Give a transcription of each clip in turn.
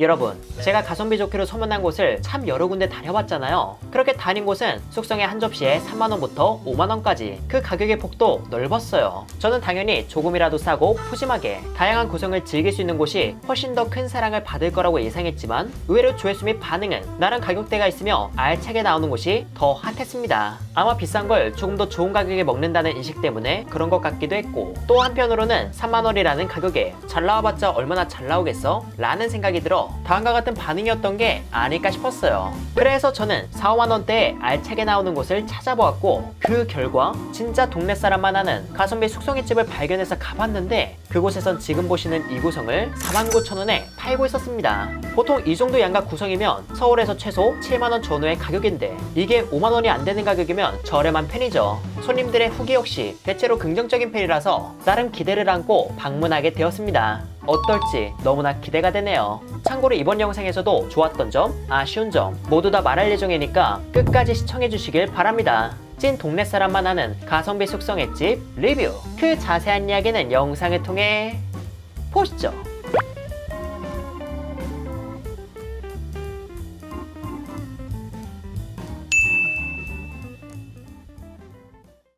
여러분, 제가 가성비 좋기로 소문난 곳을 참 여러 군데 다녀봤잖아요. 그렇게 다닌 곳은 숙성에 한 접시에 3만원부터 5만원까지 그 가격의 폭도 넓었어요. 저는 당연히 조금이라도 싸고 푸짐하게 다양한 구성을 즐길 수 있는 곳이 훨씬 더 큰 사랑을 받을 거라고 예상했지만 의외로 조회수 및 반응은 나름 가격대가 있으며 알차게 나오는 곳이 더 핫했습니다. 아마 비싼 걸 조금 더 좋은 가격에 먹는다는 인식 때문에 그런 것 같기도 했고, 또 한편으로는 3만원이라는 가격에 잘 나와봤자 얼마나 잘 나오겠어? 라는 생각이 들어 다음과 같은 반응이었던 게 아닐까 싶었어요. 그래서 저는 4, 5만원대에 알차게 나오는 곳을 찾아보았고, 그 결과 진짜 동네 사람만 하는 가성비 숙성회집을 발견해서 가봤는데 그곳에선 지금 보시는 이 구성을 49,000원에 팔고 있었습니다. 보통 이 정도 양각 구성이면 서울에서 최소 7만원 전후의 가격인데 이게 5만원이 안 되는 가격이면 저렴한 편이죠. 손님들의 후기 역시 대체로 긍정적인 편이라서 나름 기대를 안고 방문하게 되었습니다. 어떨지 너무나 기대가 되네요. 참고로 이번 영상에서도 좋았던 점, 아쉬운 점 모두 다 말할 예정이니까 끝까지 시청해주시길 바랍니다. 찐 동네 사람만 하는 가성비 숙성 횟집 리뷰, 그 자세한 이야기는 영상을 통해 보시죠.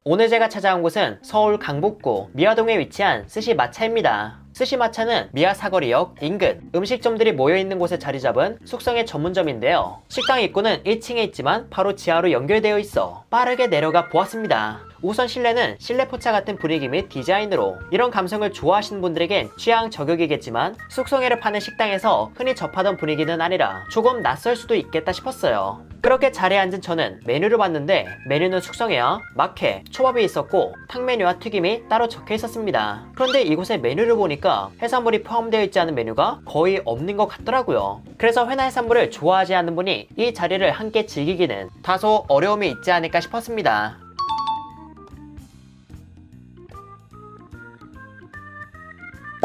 오늘 제가 찾아온 곳은 서울 강북구 미아동에 위치한 스시마차입니다. 스시마차는 미아 사거리역 인근 음식점들이 모여있는 곳에 자리 잡은 숙성의 전문점인데요. 식당 입구는 1층에 있지만 바로 지하로 연결되어 있어 빠르게 내려가 보았습니다. 우선 실내는 실내 포차 같은 분위기 및 디자인으로 이런 감성을 좋아하시는 분들에겐 취향 저격이겠지만 숙성회를 파는 식당에서 흔히 접하던 분위기는 아니라 조금 낯설 수도 있겠다 싶었어요. 그렇게 자리에 앉은 저는 메뉴를 봤는데 메뉴는 숙성회와 막회, 초밥이 있었고 탕메뉴와 튀김이 따로 적혀 있었습니다. 그런데 이곳의 메뉴를 보니까 해산물이 포함되어 있지 않은 메뉴가 거의 없는 것 같더라고요. 그래서 회나 해산물을 좋아하지 않는 분이 이 자리를 함께 즐기기는 다소 어려움이 있지 않을까 싶었습니다.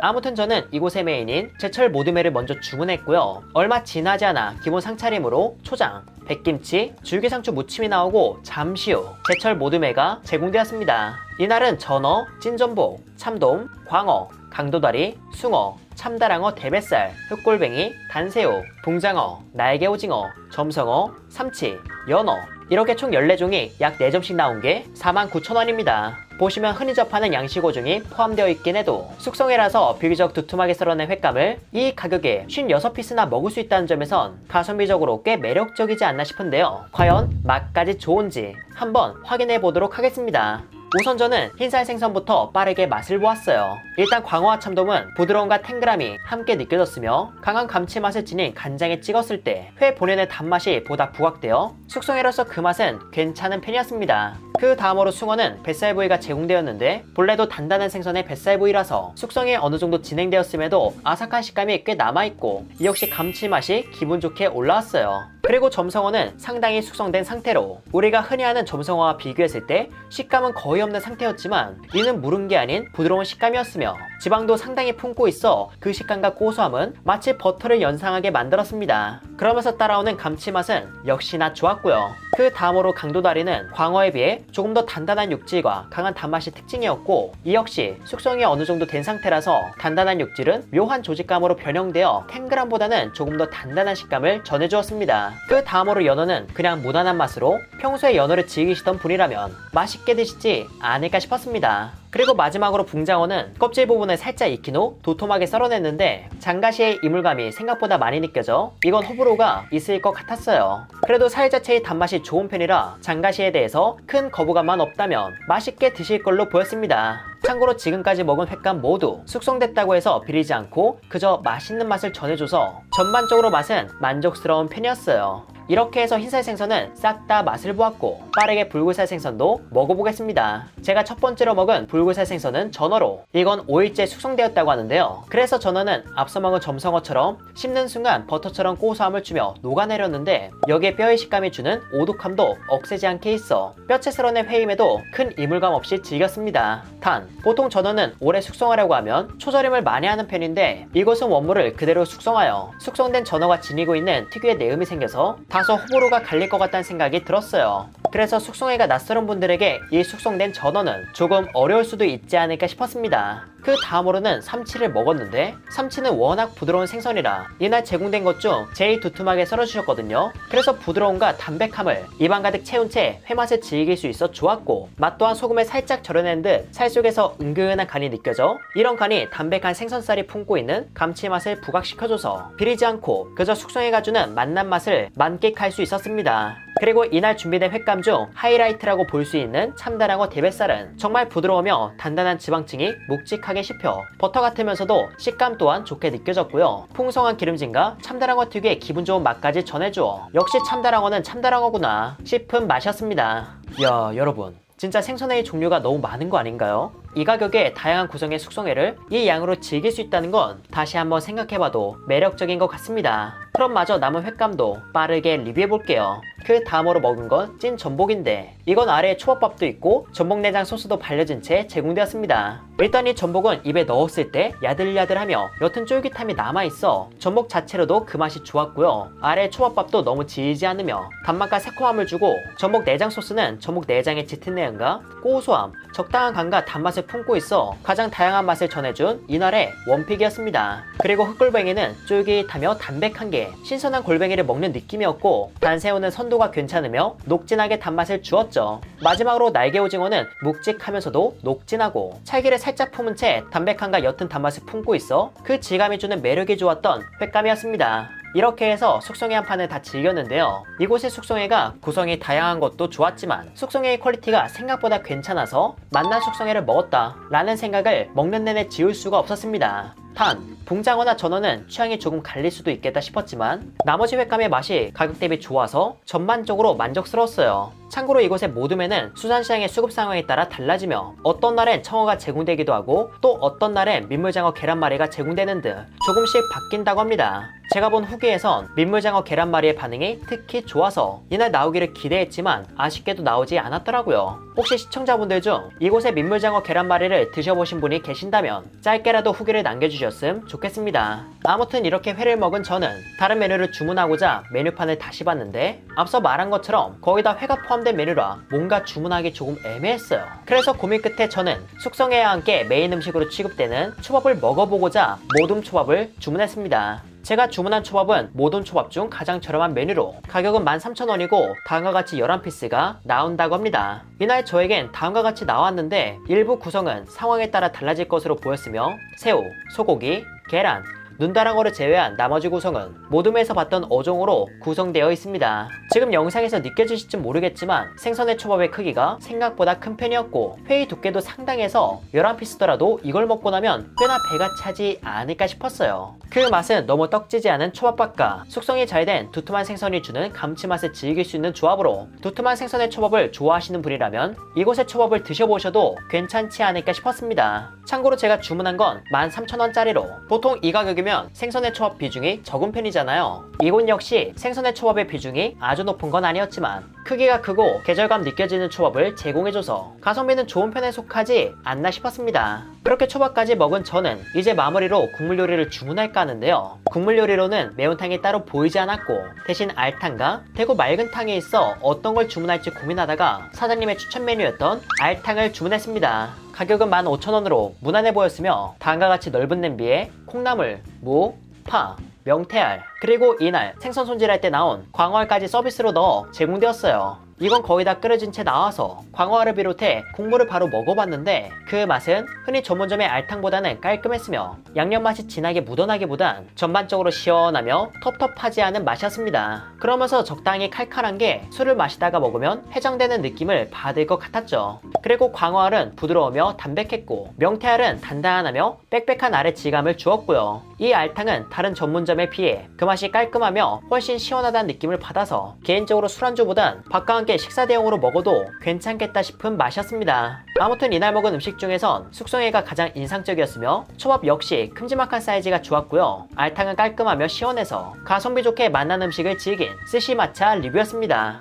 아무튼 저는 이곳의 메인인 제철 모듬회를 먼저 주문했고요. 얼마 지나지 않아 기본 상차림으로 초장, 백김치, 줄기상추 무침이 나오고 잠시 후 제철 모듬회가 제공되었습니다. 이날은 전어, 찐전복, 참돔, 광어, 강도다리, 숭어, 참다랑어, 대뱃살, 흑골뱅이, 단새우, 동장어, 날개오징어, 점성어, 삼치, 연어 이렇게 총 14종이 약 4점씩 나온 게 49,000원입니다. 보시면 흔히 접하는 양식어종이 포함되어 있긴 해도 숙성회라서 비교적 두툼하게 썰어낸 횟감을 이 가격에 56피스나 먹을 수 있다는 점에선 가성비적으로 꽤 매력적이지 않나 싶은데요. 과연 맛까지 좋은지 한번 확인해 보도록 하겠습니다. 우선 저는 흰살 생선부터 빠르게 맛을 보았어요. 일단 광어와 참돔은 부드러움과 탱글함이 함께 느껴졌으며 강한 감칠맛을 지닌 간장에 찍었을 때 회 본연의 단맛이 보다 부각되어 숙성회로서 그 맛은 괜찮은 편이었습니다. 그 다음으로 숭어는 뱃살 부위가 제공되었는데 본래도 단단한 생선의 뱃살 부위라서 숙성이 어느 정도 진행되었음에도 아삭한 식감이 꽤 남아있고 이 역시 감칠맛이 기분 좋게 올라왔어요. 그리고 점성어는 상당히 숙성된 상태로 우리가 흔히 아는 점성어와 비교했을 때 식감은 거의 없는 상태였지만 이는 무른 게 아닌 부드러운 식감이었으며 지방도 상당히 품고 있어 그 식감과 고소함은 마치 버터를 연상하게 만들었습니다. 그러면서 따라오는 감칠맛은 역시나 좋았고요. 그 다음으로 강도다리는 광어에 비해 조금 더 단단한 육질과 강한 단맛이 특징이었고 이 역시 숙성이 어느 정도 된 상태라서 단단한 육질은 묘한 조직감으로 변형되어 탱글함보다는 조금 더 단단한 식감을 전해주었습니다. 그 다음으로 연어는 그냥 무난한 맛으로 평소에 연어를 즐기시던 분이라면 맛있게 드시지 않을까 싶었습니다. 그리고 마지막으로 붕장어는 껍질 부분을 살짝 익힌 후 도톰하게 썰어냈는데 장가시의 이물감이 생각보다 많이 느껴져 이건 호불호가 있을 것 같았어요. 그래도 살 자체의 단맛이 좋은 편이라 장가시에 대해서 큰 거부감만 없다면 맛있게 드실 걸로 보였습니다. 참고로 지금까지 먹은 횟감 모두 숙성됐다고 해서 비리지 않고 그저 맛있는 맛을 전해줘서 전반적으로 맛은 만족스러운 편이었어요. 이렇게 해서 흰살 생선은 싹 다 맛을 보았고 빠르게 붉은살 생선도 먹어보겠습니다. 제가 첫 번째로 먹은 붉은살 생선은 전어로 이건 5일째 숙성되었다고 하는데요. 그래서 전어는 앞서 먹은 점성어처럼 씹는 순간 버터처럼 고소함을 주며 녹아내렸는데 여기에 뼈의 식감이 주는 오독함도 억세지 않게 있어 뼈채 썰어낸 회임에도 큰 이물감 없이 즐겼습니다. 단 보통 전어는 오래 숙성하려고 하면 초절임을 많이 하는 편인데 이곳은 원물을 그대로 숙성하여 숙성된 전어가 지니고 있는 특유의 내음이 생겨서 다소 호불호가 갈릴 것 같다는 생각이 들었어요. 그래서 숙성회가 낯설은 분들에게 이 숙성된 전어는 조금 어려울 수도 있지 않을까 싶었습니다. 그 다음으로는 삼치를 먹었는데 삼치는 워낙 부드러운 생선이라 이날 제공된 것 중 제일 두툼하게 썰어주셨거든요. 그래서 부드러움과 담백함을 입안 가득 채운 채 회맛을 즐길 수 있어 좋았고, 맛 또한 소금에 살짝 절여낸 듯 살속에서 은근한 간이 느껴져 이런 간이 담백한 생선살이 품고 있는 감칠맛을 부각시켜줘서 비리지 않고 그저 숙성해가 주는 맛난 맛을 만끽할 수 있었습니다. 그리고 이날 준비된 횟감 중 하이라이트라고 볼 수 있는 참다랑어 대뱃살은 정말 부드러우며 단단한 지방층이 묵직하게 씹혀 버터 같으면서도 식감 또한 좋게 느껴졌고요. 풍성한 기름진과 참다랑어 특유의 기분 좋은 맛까지 전해주어 역시 참다랑어는 참다랑어구나 싶은 맛이었습니다. 이야, 여러분, 진짜 생선회의 종류가 너무 많은 거 아닌가요? 이 가격에 다양한 구성의 숙성회를 이 양으로 즐길 수 있다는 건 다시 한번 생각해봐도 매력적인 것 같습니다. 그럼 마저 남은 횟감도 빠르게 리뷰해볼게요. 그 다음으로 먹은 건 찐 전복인데 이건 아래에 초밥밥도 있고 전복내장 소스도 발려진 채 제공되었습니다. 일단 이 전복은 입에 넣었을 때 야들야들하며 옅은 쫄깃함이 남아있어 전복 자체로도 그 맛이 좋았고요. 아래에 초밥밥도 너무 질지 않으며 단맛과 새콤함을 주고, 전복 내장 소스는 전복 내장의 짙은 내음과 고소함, 적당한 간과 단맛을 품고 있어 가장 다양한 맛을 전해준 이날의 원픽이었습니다. 그리고 흑골뱅이는 쫄깃하며 담백한 게 신선한 골뱅이를 먹는 느낌이었고, 단새우는 선도가 괜찮으며 녹진하게 단맛을 주었죠. 마지막으로 날개 오징어는 묵직하면서도 녹진하고 찰기를 살짝 품은 채 담백함과 옅은 단맛을 품고 있어 그 질감이 주는 매력이 좋았던 횟감이었습니다. 이렇게 해서 숙성회 한 판을 다 즐겼는데요. 이곳의 숙성회가 구성이 다양한 것도 좋았지만 숙성회의 퀄리티가 생각보다 괜찮아서 맛난 숙성회를 먹었다 라는 생각을 먹는 내내 지울 수가 없었습니다. 단, 붕장어나 전어는 취향이 조금 갈릴 수도 있겠다 싶었지만 나머지 횟감의 맛이 가격 대비 좋아서 전반적으로 만족스러웠어요. 참고로 이곳의 모둠회는 수산시장의 수급 상황에 따라 달라지며 어떤 날엔 청어가 제공되기도 하고 또 어떤 날엔 민물장어 계란말이가 제공되는 듯 조금씩 바뀐다고 합니다. 제가 본 후기에선 민물장어 계란말이의 반응이 특히 좋아서 이날 나오기를 기대했지만 아쉽게도 나오지 않았더라고요. 혹시 시청자분들 중 이곳의 민물장어 계란말이를 드셔보신 분이 계신다면 짧게라도 후기를 남겨주셨음 좋겠습니다. 아무튼 이렇게 회를 먹은 저는 다른 메뉴를 주문하고자 메뉴판을 다시 봤는데 앞서 말한 것처럼 거의 다 회가 포함된 메뉴라 뭔가 주문하기 조금 애매했어요. 그래서 고민 끝에 저는 숙성회와 함께 메인 음식으로 취급되는 초밥을 먹어보고자 모둠 초밥을 주문했습니다. 제가 주문한 초밥은 모든 초밥 중 가장 저렴한 메뉴로 가격은 13,000원이고 다음과 같이 11피스가 나온다고 합니다. 이날 저에겐 다음과 같이 나왔는데 일부 구성은 상황에 따라 달라질 것으로 보였으며 새우, 소고기, 계란, 눈다랑어를 제외한 나머지 구성은 모둠에서 봤던 어종으로 구성되어 있습니다. 지금 영상에서 느껴지실지 모르겠지만 생선의 초밥의 크기가 생각보다 큰 편이었고 회의 두께도 상당해서 11피스더라도 이걸 먹고 나면 꽤나 배가 차지 않을까 싶었어요. 그 맛은 너무 떡지지 않은 초밥밥과 숙성이 잘 된 두툼한 생선이 주는 감칠맛을 즐길 수 있는 조합으로 두툼한 생선의 초밥을 좋아하시는 분이라면 이곳의 초밥을 드셔보셔도 괜찮지 않을까 싶었습니다. 참고로 제가 주문한 건 13,000원짜리로 보통 이 가격이면 생선의 초밥 비중이 적은 편이잖아요. 이곳 역시 생선의 초밥의 비중이 아주 높은 건 아니었지만 크기가 크고 계절감 느껴지는 초밥을 제공해줘서 가성비는 좋은 편에 속하지 않나 싶었습니다. 그렇게 초밥까지 먹은 저는 이제 마무리로 국물 요리를 주문할까 하는데요. 국물 요리로는 매운탕이 따로 보이지 않았고 대신 알탕과 대구 맑은 탕이 있어 어떤 걸 주문할지 고민하다가 사장님의 추천 메뉴였던 알탕을 주문했습니다. 가격은 15,000원으로 무난해 보였으며 다음과 같이 넓은 냄비에 콩나물, 무, 파, 명태알, 그리고 이날 생선 손질할 때 나온 광어알까지 서비스로 넣어 제공되었어요. 이건 거의 다 끓여진 채 나와서 광어알을 비롯해 국물을 바로 먹어봤는데 그 맛은 흔히 전문점의 알탕보다는 깔끔했으며 양념 맛이 진하게 묻어나기보단 전반적으로 시원하며 텁텁하지 않은 맛이었습니다. 그러면서 적당히 칼칼한 게 술을 마시다가 먹으면 해장되는 느낌을 받을 것 같았죠. 그리고 광어알은 부드러우며 담백했고 명태알은 단단하며 빽빽한 알의 질감을 주었고요. 이 알탕은 다른 전문점에 비해 그 맛이 깔끔하며 훨씬 시원하다는 느낌을 받아서 개인적으로 술안주보단 밥과 함께 식사 대용으로 먹어도 괜찮겠다 싶은 맛이었습니다. 아무튼 이날 먹은 음식 중에선 숙성회가 가장 인상적이었으며 초밥 역시 큼지막한 사이즈가 좋았고요. 알탕은 깔끔하며 시원해서 가성비 좋게 맛난 음식을 즐긴 스시마차 리뷰였습니다.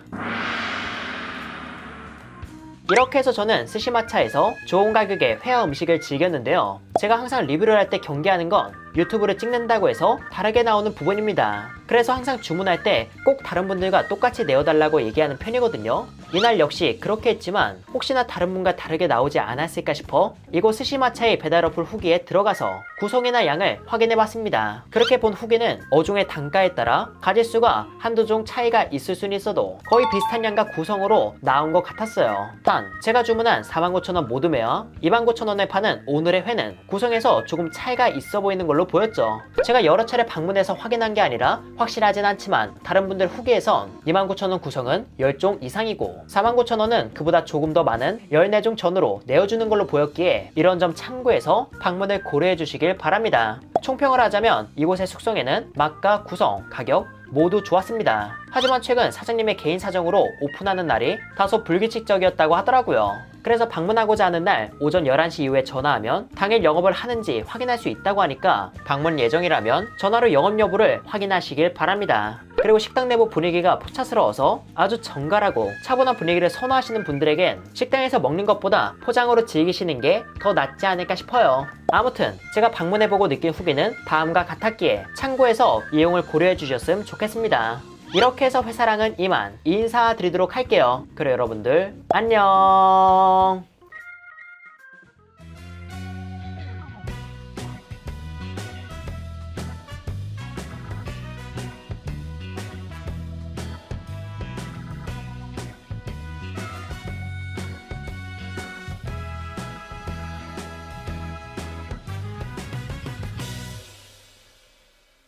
이렇게 해서 저는 스시마차에서 좋은 가격에 회와 음식을 즐겼는데요. 제가 항상 리뷰를 할 때 경계하는 건 유튜브를 찍는다고 해서 다르게 나오는 부분입니다. 그래서 항상 주문할 때 꼭 다른 분들과 똑같이 내어달라고 얘기하는 편이거든요. 이날 역시 그렇게 했지만 혹시나 다른 분과 다르게 나오지 않았을까 싶어 이곳 스시마차의 배달 어플 후기에 들어가서 구성이나 양을 확인해봤습니다. 그렇게 본 후기는 어종의 단가에 따라 가짓수가 한두 종 차이가 있을 수는 있어도 거의 비슷한 양과 구성으로 나온 것 같았어요. 단 제가 주문한 49,000원 모듬회와 29,000원에 파는 오늘의 회는 구성에서 조금 차이가 있어 보이는 걸로 보였죠. 제가 여러 차례 방문해서 확인한 게 아니라 확실하진 않지만 다른 분들 후기에선 29,000원 구성은 10종 이상이고 49,000원은 그보다 조금 더 많은 14종 전으로 내어주는 걸로 보였기에 이런 점 참고해서 방문을 고려해 주시길 바랍니다. 총평을 하자면 이곳의 숙성에는 맛과 구성, 가격 모두 좋았습니다. 하지만 최근 사장님의 개인 사정으로 오픈하는 날이 다소 불규칙적이었다고 하더라고요. 그래서 방문하고자 하는 날 오전 11시 이후에 전화하면 당일 영업을 하는지 확인할 수 있다고 하니까 방문 예정이라면 전화로 영업 여부를 확인하시길 바랍니다. 그리고 식당 내부 분위기가 포차스러워서 아주 정갈하고 차분한 분위기를 선호하시는 분들에겐 식당에서 먹는 것보다 포장으로 즐기시는 게 더 낫지 않을까 싶어요. 아무튼 제가 방문해보고 느낀 후기는 다음과 같았기에 참고해서 이용을 고려해 주셨으면 좋겠습니다. 이렇게 해서 회사랑은 이만 인사드리도록 할게요. 그럼 여러분들 안녕.